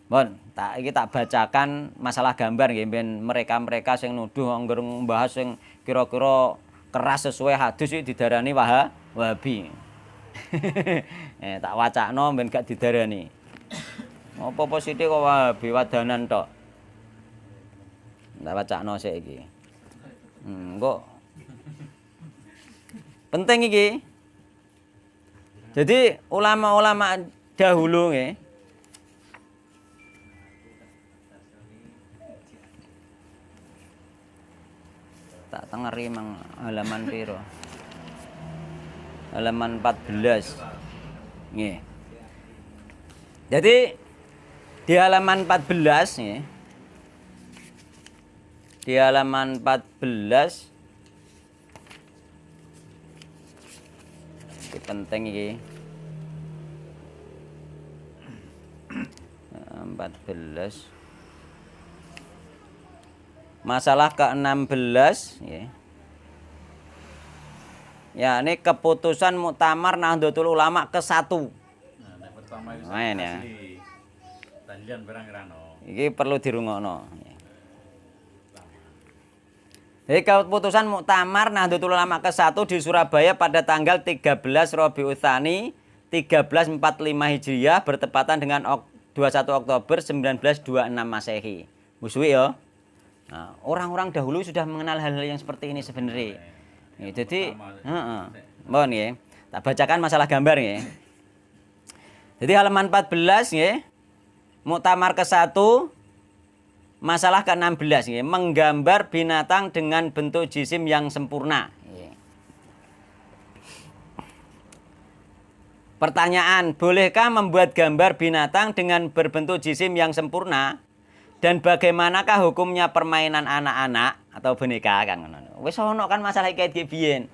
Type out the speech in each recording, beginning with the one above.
Bon, iki tak bacakan masalah gambar nggih ben mereka-mereka sing nuduh angger membahas sing kira-kira keras sesuai hadis iki didarani Wahabi. Tak wacakno ben gak didarani. Apa-apa sithik kok Wahabi wadanan tok. Tak wacakno sik iki. Kok penting iki. Jadi ulama-ulama dahulu nggih tak tengeri mang halaman piro? Halaman 14. Nggih. Jadi di halaman 14 nggih. Di halaman 14 ini penting iki. 14 masalah ke-16 ya ini keputusan Muktamar Nahdlatul Ulama ke-1. Nah, pertama itu ya. Tandian berang-rano. Iki perlu dirungokno. Jadi keputusan Muktamar Nahdlatul Ulama ke-1 di Surabaya pada tanggal 13 Rabiul Tsani 1345 Hijriah bertepatan dengan 21 Oktober 1926 Masehi. Musuhi ya. Nah, orang-orang dahulu sudah mengenal hal-hal yang seperti ini sebenarnya. Jadi, mohon ya, tak bacakan masalah gambar ya. Jadi halaman 14 ya, Muktamar ke-1, masalah ke-16 ya, menggambar binatang dengan bentuk jisim yang sempurna. Ya. Pertanyaan, bolehkah membuat gambar binatang dengan berbentuk jisim yang sempurna? Dan bagaimanakah hukumnya permainan anak-anak atau boneka kan ngono. Wis ono kan masalah iki biyen.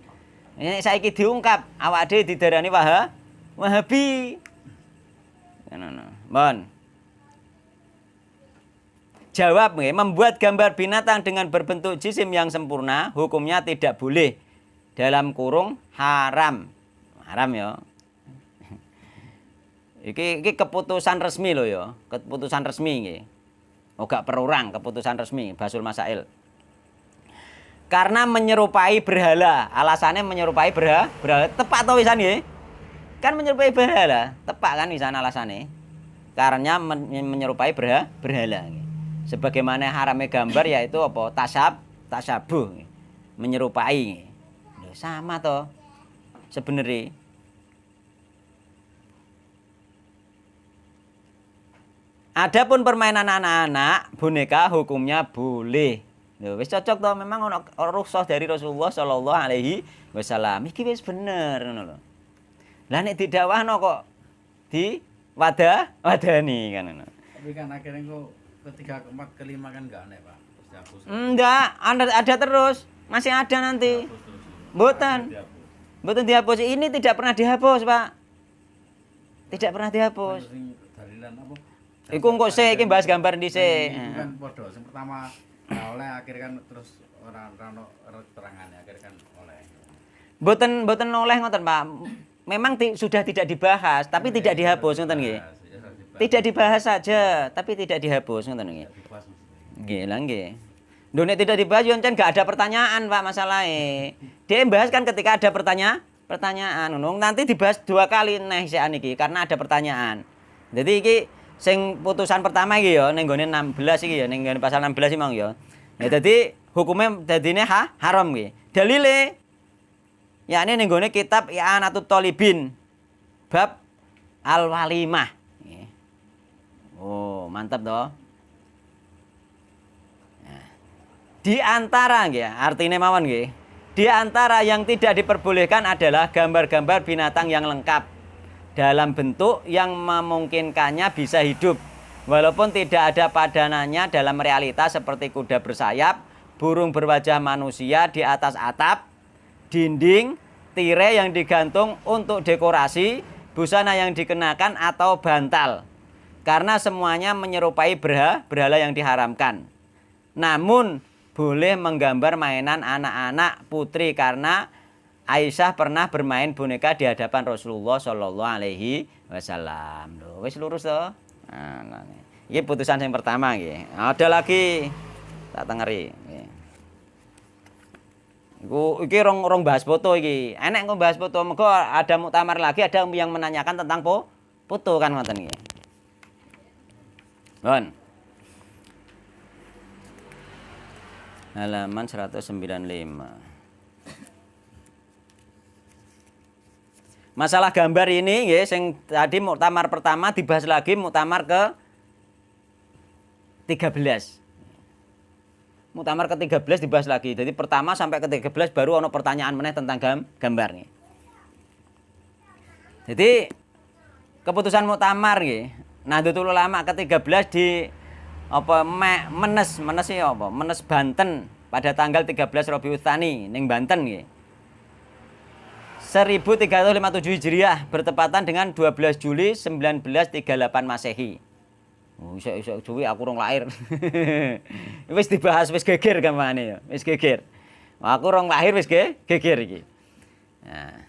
Ini saiki diungkap awak dhewe didarani Wahabi. Ngono. Mon. Jawab nggih, membuat gambar binatang dengan berbentuk jisim yang sempurna hukumnya tidak boleh. Dalam kurung haram. Haram ya. Iki keputusan resmi lho ya, keputusan resmi nggih. Oh gak perurang keputusan resmi Basul Masail. Karena menyerupai berhala. Alasannya menyerupai berhala. Tepak to wisan nggih? Kan menyerupai berhala. Tepak kan wisan alasannya. Karena menyerupai berhala. Sebagaimana haramnya gambar yaitu apa? Tasabuh. Menyerupai. Sama toh. Sebenarnya. Adapun permainan anak-anak boneka hukumnya boleh. Lho wis cocok toh memang ono rukhsah dari Rasulullah sallallahu alaihi wasallam. Iki wis bener ngono lho. Lah nek didakwahno kok di wadani kan ngono. Tapi kan akhirnya kok ketiga, keempat, kelima kan enggak aneh, Pak. Terus dihapus. Enggak, ada terus. Masih ada nanti. Mboten. Mboten dihapus. Ini tidak pernah dihapus, Pak. Tidak pernah dihapus. Dalilan apa? Iku engko sik iki bahas gambar dhisik. Kan padha. Sing pertama oleh akhir kan terus orang terangane akhir kan oleh. Mboten oleh ngoten, Pak. Memang sudah tidak dibahas, tapi tidak dihapus ngoten nggih. Tidak dibahas saja, tapi tidak dihapus ngoten nggih. Nggih, lha nggih. Lho nek tidak dibahas yo enggak ada pertanyaan, Pak, masalahe. Dia bahas kan ketika ada pertanyaan. Nanti dibahas 2 kali neh sik niki karena ada pertanyaan. Jadi iki sing putusan pertama iki ya ning nggone 16 iki ya ning nggone pasal 16 iki mang ya. Ya dadi hukume dadine haram iki. Dalile yakni ning nggone kitab I'anatut Thalibin bab al-walimah. Oh, mantap toh. Nah, di antara nggih artine mawon nggih. Di antara yang tidak diperbolehkan adalah gambar-gambar binatang yang lengkap dalam bentuk yang memungkinkannya bisa hidup walaupun tidak ada padanannya dalam realitas seperti kuda bersayap, burung berwajah manusia di atas atap, dinding, tirai yang digantung untuk dekorasi, busana yang dikenakan atau bantal. Karena semuanya menyerupai berhala yang diharamkan. Namun boleh menggambar mainan anak-anak putri karena Aisyah pernah bermain boneka di hadapan Rasulullah Shallallahu Alaihi Wasallam. Wis lurus toh. Nah, Iki putusan yang pertama nggih. Ada lagi tak tengeri. Nggih. Iki rong bahas foto iki. Enek kok bahas foto. Mergo ada muktamar lagi, ada yang menanyakan tentang foto kan ngoten nggih. Bon. Halaman 195. Masalah gambar ini nggih sing tadi muktamar pertama dibahas lagi muktamar ke 13. Muktamar ke-13 dibahas lagi. Jadi pertama sampai ke-13 baru ono pertanyaan meneh tentang gambar nih. Jadi keputusan muktamar nggih. Nahdlatul Ulama ke-13 di apa Menes ya apa? Menes Banten pada tanggal 13 Rabiul Tsani ning Banten nggih. 1357 Hijriah bertepatan dengan 12 Juli 1938 Masehi. Oh, iso suwi aku rong lahir. Wis dibahas wis geger gampangane ya. Wis geger. Aku rong lahir wis geger iki. Nah.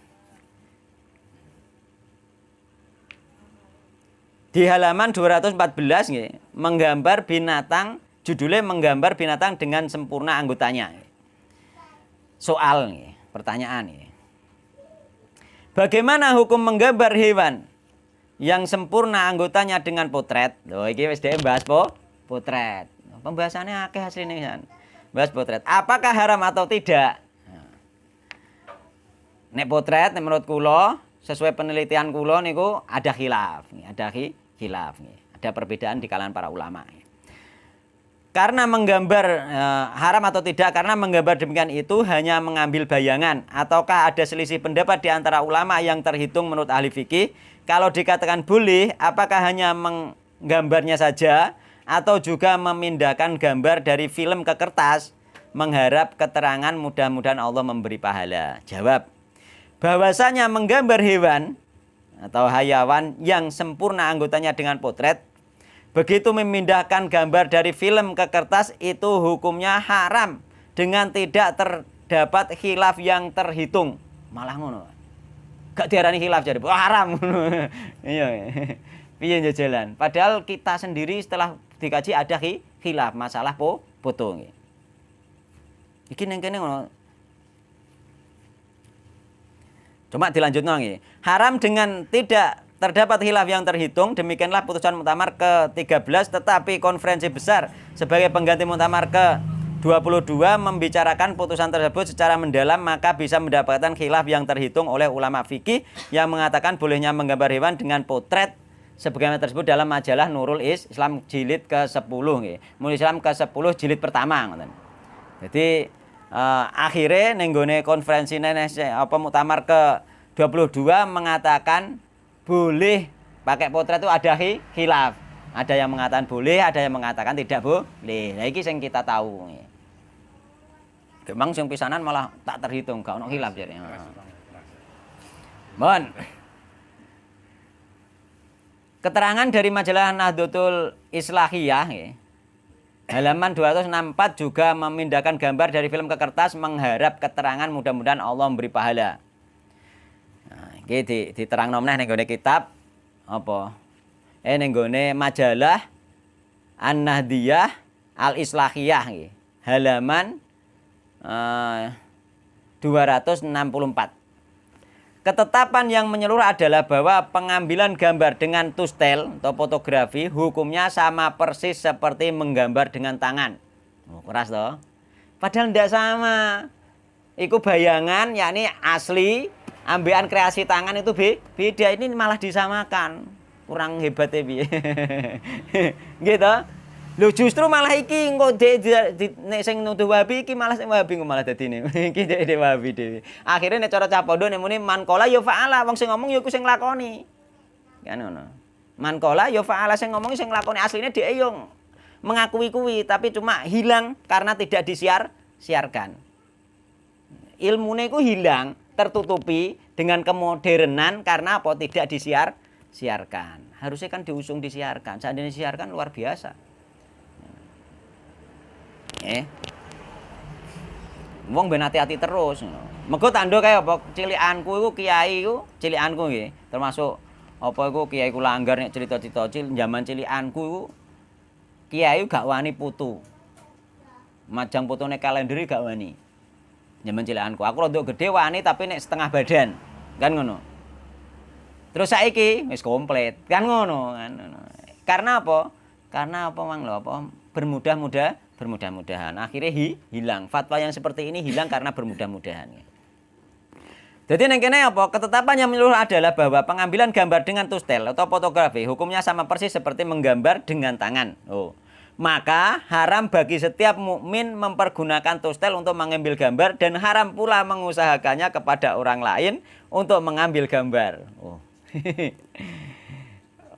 Di halaman 214 nggih, menggambar binatang, judulnya menggambar binatang dengan sempurna anggotanya. Soal nggih, pertanyaan nggih. Bagaimana hukum menggambar hewan yang sempurna anggotanya dengan potret? Loh, iki wis dhek bahas potret. Pembahasannya akeh asline kan. Bahas potret. Apakah haram atau tidak? Nek potret menurut kula sesuai penelitian kula niku ada khilaf, ada khilaf. Ada perbedaan di kalangan para ulama. Karena menggambar haram atau tidak, karena menggambar demikian itu hanya mengambil bayangan, ataukah ada selisih pendapat di antara ulama yang terhitung menurut ahli fikih. Kalau dikatakan boleh, apakah hanya menggambarnya saja atau juga memindahkan gambar dari film ke kertas mengharap keterangan, mudah-mudahan Allah memberi pahala? Jawab, bahwasanya menggambar hewan atau hayawan yang sempurna anggotanya dengan potret, begitu memindahkan gambar dari film ke kertas itu hukumnya haram dengan tidak terdapat khilaf yang terhitung. Malah ngono. Gak diarani khilaf jadi haram. Iya. Piye jalan. Padahal kita sendiri setelah dikaji ada khilaf masalah foto nggih. Iki ning kene ngono. Cuma dilanjutno nggih. Haram dengan tidak terdapat khilaf yang terhitung, demikianlah putusan muktamar ke-13, tetapi konferensi besar sebagai pengganti muktamar ke-22 membicarakan putusan tersebut secara mendalam, maka bisa mendapatkan khilaf yang terhitung oleh ulama fikih yang mengatakan bolehnya menggambar hewan dengan potret sebagaimana tersebut dalam majalah Nurul Islam jilid ke-10 nggih. Nurul Islam ke-10 jilid pertama ngoten. Jadi akhirnya ning gone konferensi apa muktamar ke-22 mengatakan boleh pakai potret itu ada khilaf. Ada yang mengatakan boleh, ada yang mengatakan tidak boleh. Nah iki sing kita tahu. Memang sing pisanan malah tak terhitung, gak ono khilaf jare. Mohon. Keterangan dari majalah Nahdlatul Islahiyah halaman 264 juga memindahkan gambar dari film ke kertas mengharap keterangan, mudah-mudahan Allah memberi pahala. Iki diterangno meneh ning gone kitab apa? Ning gone majalah An-Nahdiyah Al-Islahiyah nggih. Halaman 264. Ketetapan yang menyeluruh adalah bahwa pengambilan gambar dengan tustel atau fotografi hukumnya sama persis seperti menggambar dengan tangan. Oh, keras toh? Padahal tidak sama. Iku bayangan yakni asli. Ambekan kreasi tangan itu beda, ini malah disamakan. Kurang hebat ya piye. Gitu. Lho justru malah iki engko nek sing nuduh Wahabi iki malah sing Wahabi malah dadine. Iki dhek Wahabi dhewe. Akhire nek cara capondo nek muni mankola ya fa'ala, wong sing ngomong ya iku sing lakoni. Kan ngono. Mankola ya fa'ala, sing ngomong sing lakoni, asline dhek yo mengakui kuwi tapi cuma hilang karena tidak disiarkan. Ilmune iku hilang, tertutupi dengan kemodernan karena apa? Tidak disiarkan. Harusnya kan diusung disiarkan. Seandainya disiarkan luar biasa. Wong ben hati-hati terus. Mergo tandha kaya apa? Cilikanku iku kiai iku, cilikanku nggih. Termasuk apa iku kiai ku langgar nek cerita-cerita zaman cilikanku iku kiai gak wani putu. Majang putune kalender gak wani. Zaman cilakanku, aku rada gede wani tapi nek setengah badan. Kan ngono. Terus saiki wis komplit. Kan ngono, kan ngono. Karena apa? Karena apa mang lho, apa bermudah-mudahan. Akhirnya hilang. Fatwa yang seperti ini hilang karena bermudah-mudahan. Jadi yang kene apa? Ketetapan yang menyeluruh adalah bahwa pengambilan gambar dengan tustel atau fotografi hukumnya sama persis seperti menggambar dengan tangan. Maka haram bagi setiap mukmin mempergunakan tustel untuk mengambil gambar dan haram pula mengusahakannya kepada orang lain untuk mengambil gambar.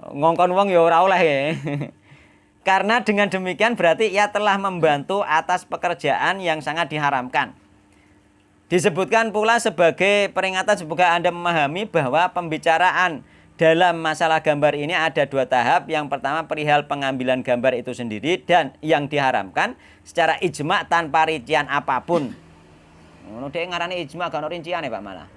Ngongkon wong ya ora oleh ya. Karena dengan demikian berarti ia telah membantu atas pekerjaan yang sangat diharamkan. Disebutkan pula sebagai peringatan semoga Anda memahami bahwa pembicaraan dalam masalah gambar ini ada 2 tahap. Yang pertama perihal pengambilan gambar itu sendiri dan yang diharamkan secara ijma tanpa rincian apapun. Ngono dhek ngarani ijma gak ono rinciane Pak malah.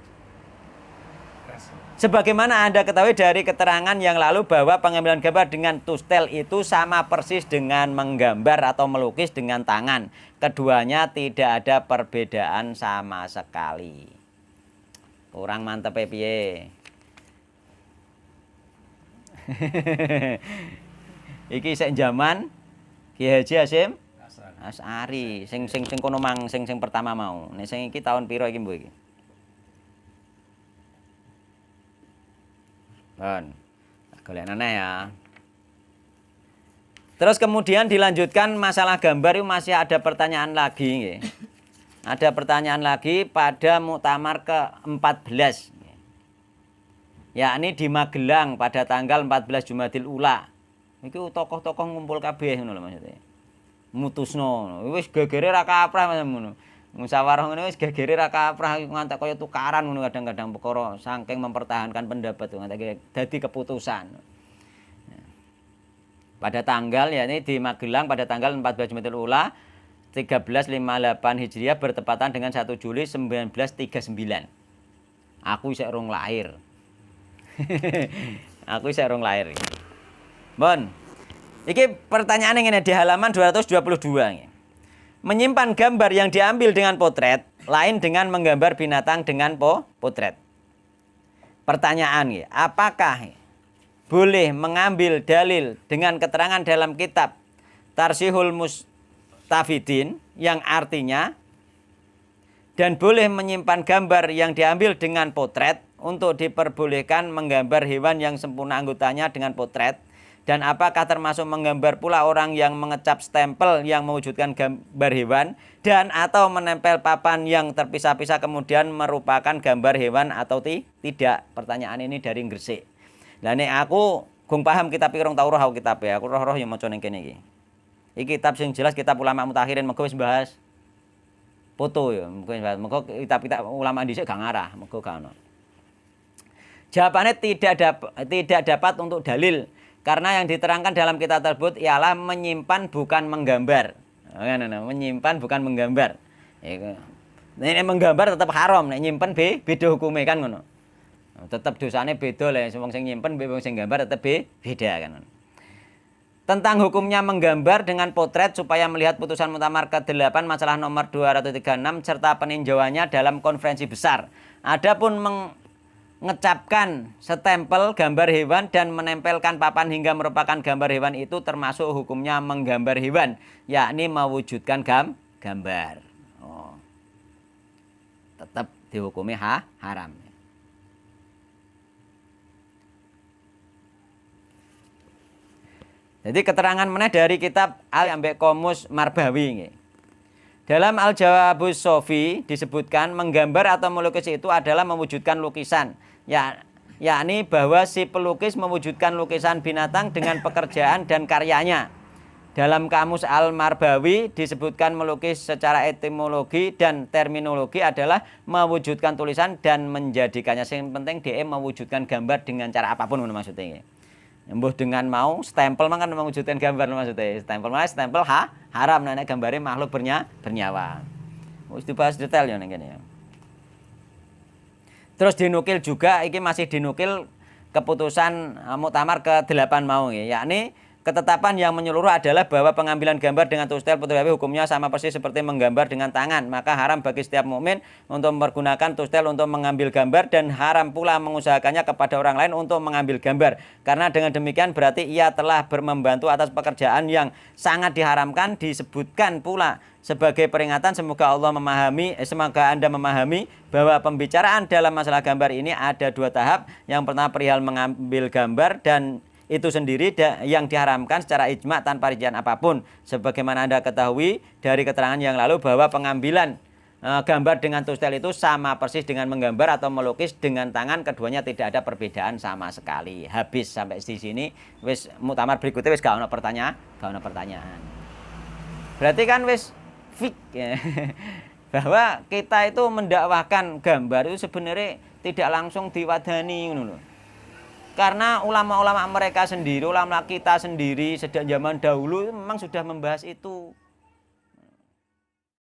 Sebagaimana Anda ketahui dari keterangan yang lalu bahwa pengambilan gambar dengan tustel itu sama persis dengan menggambar atau melukis dengan tangan. Keduanya tidak ada perbedaan sama sekali. Kurang mantep piye? Iki sik jaman Ki Haji Hasyim Asy'ari sing kono mang sing pertama mau. Nek sing iki tahun piro iki mbok iki? Bon. Golek nene ya. Terus kemudian dilanjutkan masalah gambar itu masih ada pertanyaan lagi nggih. Ada pertanyaan lagi pada muktamar ke-14. Yakni di Magelang pada tanggal 14 Jumadil Ula. Iki tokoh-tokoh ngumpul kabeh ngono lho maksudnya. Mutusno. Wis gegere ra kaprah ngono. Musyawarah ngene wis gegere ra kaprah ngantek kaya tukaran ngono kadang-kadang perkara saking mempertahankan pendapat ngantek dadi keputusan. Pada tanggal yakni di Magelang pada tanggal 14 Jumadil Ula 1358 Hijriah bertepatan dengan 1 Juli 1939. Aku isih rong lahir. Aku isih rong lahir. Bon. Iki pertanyaan ngene di halaman 222 nggih. Menyimpan gambar yang diambil dengan potret lain dengan menggambar binatang dengan potret. Pertanyaan ya, apakah boleh mengambil dalil dengan keterangan dalam kitab Tarsihul Mustafidin yang artinya dan boleh menyimpan gambar yang diambil dengan potret untuk diperbolehkan menggambar hewan yang sempurna anggotanya dengan potret? Dan apakah termasuk menggambar pula orang yang mengecap stempel yang mewujudkan gambar hewan dan atau menempel papan yang terpisah-pisah kemudian merupakan gambar hewan atau tidak? Pertanyaan ini dari Gresik. Lah nek aku gong paham kitab iki rong tau roh aku kitab ya. Aku roh-roh yang maca ning kene iki. Iki kitab sing jelas kitab ulama mutakhirin mergo wis bahas foto ya. Mergo kitab-kitab ulama dhisik gak ngarah, mergo gak ono. Jawabannya tidak dapat untuk dalil. Karena yang diterangkan dalam kitab tersebut ialah menyimpan bukan menggambar. Menyimpan bukan menggambar. Nek menggambar tetap haram, nek nyimpen beda hukumnya kan ngono. Tetap dosane beda lah, wong sing nyimpen wong sing gambar tetap beda kan. Tentang hukumnya menggambar dengan potret supaya melihat putusan muktamar ke-8 masalah nomor 236 serta peninjauannya dalam konferensi besar. Adapun ngecapkan stempel gambar hewan dan menempelkan papan hingga merupakan gambar hewan itu termasuk hukumnya menggambar hewan, yakni mewujudkan gambar. Tetap dihukumi haram. Jadi keterangan meneh dari kitab Al-Ambek Komus Marbawi. Dalam Al-Jawabus Sofi disebutkan menggambar atau melukis itu adalah mewujudkan lukisan. Yakni bahwa si pelukis mewujudkan lukisan binatang dengan pekerjaan dan karyanya. Dalam kamus Al-Marbawi disebutkan melukis secara etimologi dan terminologi adalah mewujudkan tulisan dan menjadikannya. Yang penting dia mewujudkan gambar dengan cara apapun maksudnya. Mbuh dengan mau stempel mah kan mewujudkan gambar maksudnya. Stempel haram nek gambare makhluk bernyawa. Wis dibahas detail ya ning kene ya. Terus dinukil juga, ini masih dinukil keputusan muktamar ke-8 mau ya, yakni Ketetapan yang menyeluruh adalah bahwa pengambilan gambar dengan tustel fotografi hukumnya sama persis seperti menggambar dengan tangan. Maka haram bagi setiap mukmin untuk mempergunakan tustel untuk mengambil gambar dan haram pula mengusahakannya kepada orang lain untuk mengambil gambar. Karena dengan demikian berarti ia telah membantu atas pekerjaan yang sangat diharamkan. Disebutkan pula sebagai peringatan semoga semoga Anda memahami bahwa pembicaraan dalam masalah gambar ini ada 2 tahap. Yang pertama perihal mengambil gambar dan itu sendiri yang diharamkan secara ijma tanpa rincian apapun. Sebagaimana Anda ketahui dari keterangan yang lalu bahwa pengambilan gambar dengan tustel itu sama persis dengan menggambar atau melukis dengan tangan. Keduanya tidak ada perbedaan sama sekali. Habis sampai di sini. Wis muktamar berikutnya wis gak ono pertanyaan. Berarti kan wis fik ya. Bahwa kita itu mendakwahkan gambar itu sebenarnya tidak langsung diwadani ngono lho. Karena ulama-ulama mereka sendiri, ulama kita sendiri sejak zaman dahulu memang sudah membahas itu.